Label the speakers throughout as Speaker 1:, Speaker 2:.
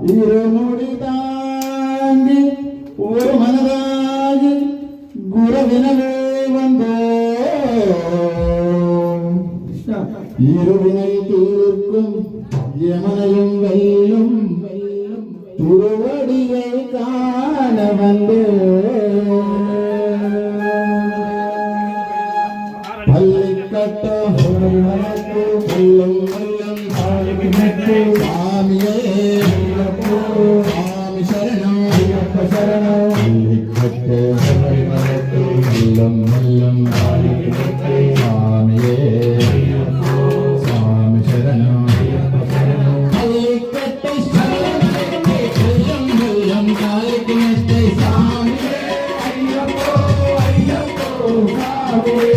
Speaker 1: இருமுடி தாங்கி ஒரு மனதாகி குருவினவே வந்தோ இருவினை தீர்க்கும் யமனையும் வெல்லும் திருவடியை காண வந்தே பள்ளிக்கட்டோ வெல்லும் வெல்லும் சாமியே சாமி சரணம் ஐயப்ப சரணம் பள்ளிக்கட்டோ வெல்லும் வெல்லும் சாமியே சாமி சரணம் பள்ளிக்கட்டை வெல்லும் வெல்லும் காலிக்கு மெத்தை சாமியே ஐயப்போ ஐயப்போ சாமியே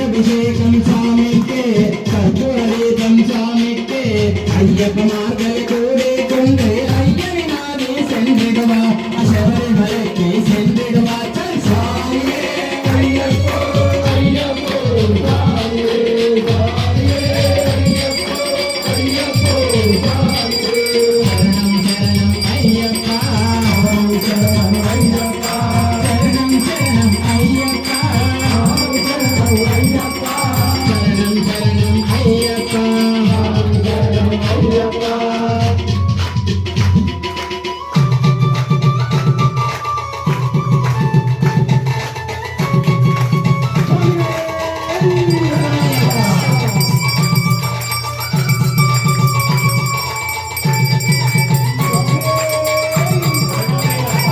Speaker 1: అభిషేకం స్వామికే కర్పూరదీపం స్వామికే అయ్యప్ప మార్గలు కోరేకుండే అయ్యని నాదే సెందిడువా శబరిమలకి సెందిడువా స్వామియే అయ్యప్పో అయ్యప్పో స్వామియే స్వామియే అయ్యప్పో అయ్యప్పో స్వామియే శరణం శరణం అయ్యప్ప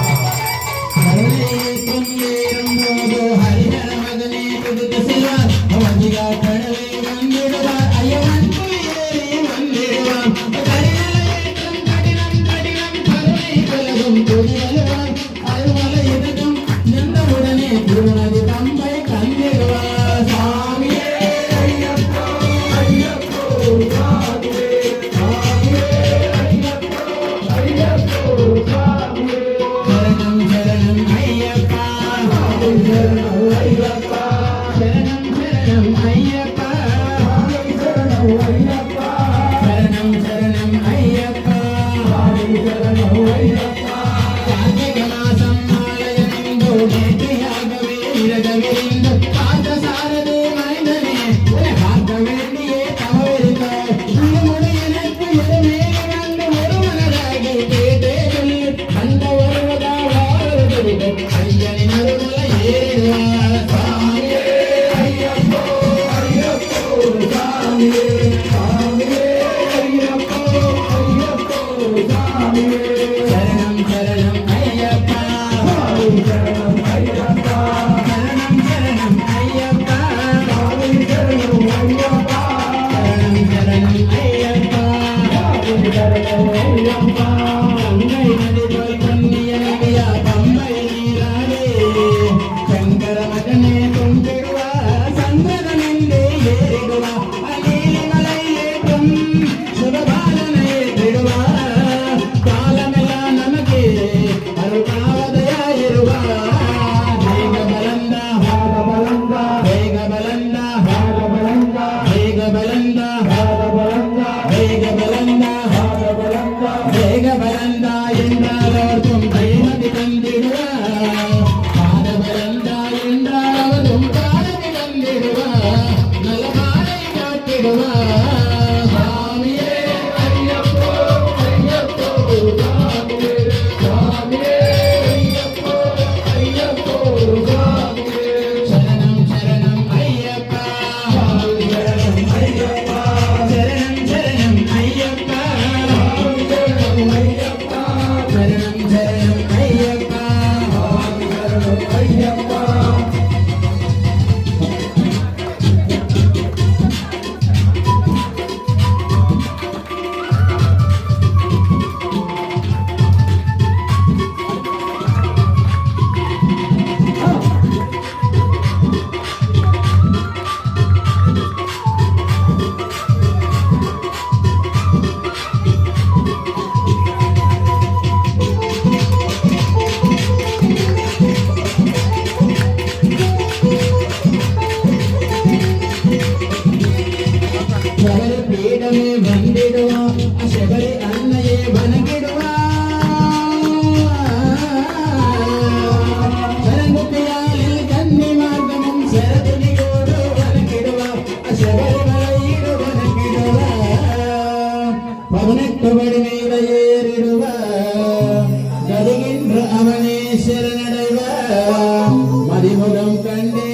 Speaker 1: శరణం శరణం అయ్యప్ప 18 படி மேல ஏறிடுவ கருகின்ற அவனே சரணடைவ மதிமுகம் கண்டே